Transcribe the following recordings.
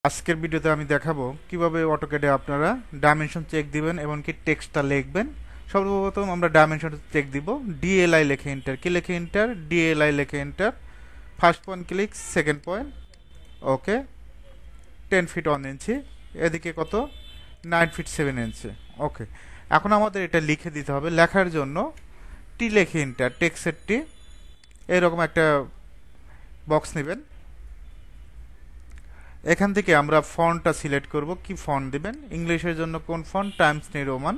আজকের ভিডিওতে আমি দেখাবো কিভাবে অটোক্যাডে আপনারা ডাইমেনশন চেক দিবেন এবং কি টেক্সটটা লিখবেন। সর্বপ্রথম আমরা ডাইমেনশন চেক দিব। ডিএলআই লিখে এন্টার, কি লিখে এন্টার, ডিএলআই লিখে enter. First point click, second point, okay. 10 feet 1 inch, এদিকে কত, 9 ফিট 7 ইঞ্চি, ওকে। এখন আমাদের এটা লিখে দিতে হবে। লেখার জন্য টি লিখে এন্টার, টেক্সটের টি, এরকম একটা বক্স নেবেন। এখান থেকে আমরা ফন্টটা সিলেক্ট করব। কি ফন্ট দিবেন, ইংলিশের জন্য কোন ফন্ট, টাইমস নিউ রোমান,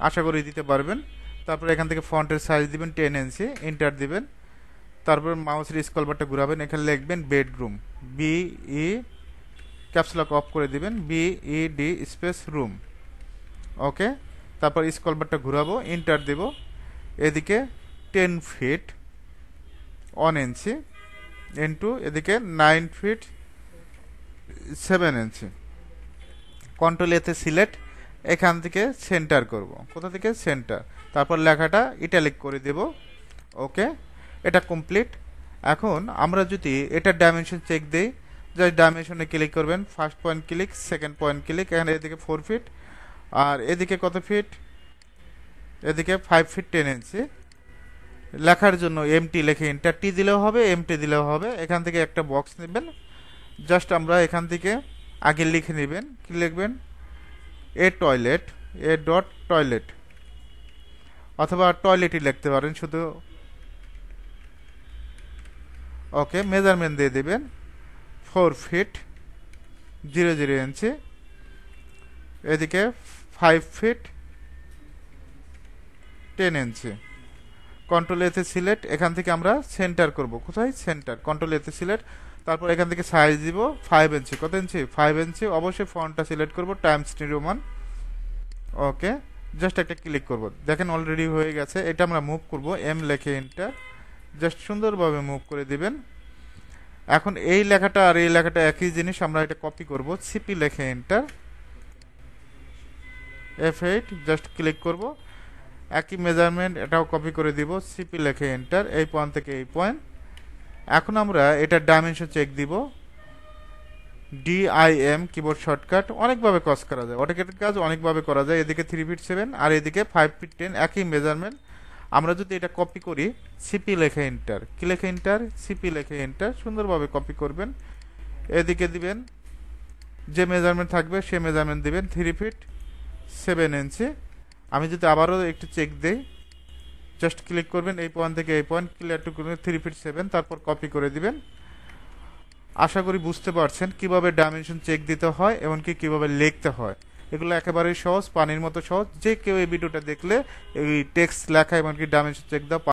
আশা করি দিতে পারবেন। তারপর এখান থেকে ফন্টের সাইজ দিবেন 10 ইঞ্চি, এন্টার দিবেন। তারপর মাউসের স্ক্রল বারটা ঘোরাবেন, এখানে লিখবেন bedroom, B E, caps lock off করে দিবেন, B E D space room, okay. তারপর স্ক্রল বারটা ঘোরাবো, এন্টার দেব। এদিকে 10 ফিট 1 ইঞ্চি ইন্টু এদিকে 9 ফিট 7 ইঞ্চি, কন্ট্রোল এতে সিলেক্ট, এখান থেকে সেন্টার করব। কোথা থেকে, সেন্টার। তারপর লেখাটা ইটালিক করে দেব, ওকে। এটা কমপ্লিট। এখন আমরা যদি এটা ডাইমেনশন চেক দেই, জাস্ট ডাইমেনশনে ক্লিক করবেন, first point click, second point click, এখানে এদিকে 4 ফিট আর এদিকে কত ফিট, এদিকে 5 ফিট 10 ইঞ্চি। লেখার জন্য এমটি লিখে এন্টার, টি দিলেও হবে, এমটি দিলেও হবে। এখান থেকে একটা বক্স নেবেন, জাস্ট আমরা এখান থেকে আগে লিখে নেবেন। কি লিখবেন, এ টয়লেট, এ ডট টয়লেট, অথবা টয়লেটই লিখতে পারেন শুধু, ওকে। মেজারমেন্ট দিয়ে দেবেন 4 ফিট 00 ইঞ্চি, এদিকে 5 ফিট 10 ইঞ্চি। কন্ট্রোল এতে সিলেক্ট, এখান থেকে আমরা সেন্টার করব। কোথায়, সেন্টার, কন্ট্রোল এতে সিলেক্ট। তারপর এখান থেকে সাইজ দিব 5 ইঞ্চি, কত ইঞ্চি, 5 ইঞ্চি। অবশ্যই ফন্টটা সিলেক্ট করব, টাইমস নিউ রোমান, ওকে। জাস্ট একটা ক্লিক করব, দেখেন অলরেডি হয়ে গেছে। এটা আমরা মুভ করব, এম লিখে এন্টার, জাস্ট সুন্দরভাবে মুভ করে দিবেন। এখন এই লেখাটা আর এই লেখাটা একই জিনিস, আমরা এটা কপি করব। সিপি লিখে এন্টার, F8, জাস্ট ক্লিক করব, একই মেজারমেন্ট এটাও কপি করে দিব। সিপি লিখে এন্টার, এই পয়েন্ট থেকে এই পয়েন্ট। এখন আমরা এটা ডাইমেনশন চেক দিব। ডিআইএম কিবোর্ড শর্টকাট, অনেকভাবে কাজ করা যায়, অটোক্যাডের কাজ অনেকভাবে করা যায়। এদিকে 3 ফিট 7 আর এদিকে 5 ফিট 10, একই মেজারমেন্ট। আমরা যদি এটা কপি করি, সিপি লেখে এন্টার, কি লেখে এন্টার, সিপি লেখে এন্টার, সুন্দরভাবে কপি করবেন। এদিকে দিবেন যে মেজারমেন্ট থাকবে সে মেজারমেন্ট দিবেন, 3 ফিট 7 ইঞ্চি। আমি যদি আবারও একটু চেক দেই, জাস্ট ক্লিক করবেন, এই পয়েন্ট থেকে এই পয়েন্ট ক্লিয়ার টু 3 ফিট 7, তারপর কপি করে দিবেন। আশা করি বুঝতে পারছেন কিভাবে ডাইমেনশন চেক দিতে হয় এমনকি কিভাবে লিখতে হয়। এগুলো একেবারেই সহজ, পানির মতো সহজ। যে কেউ এই ভিডিওটা দেখলে এই টেক্সট লেখা এমনকি ডাইমেনশন চেক দেওয়া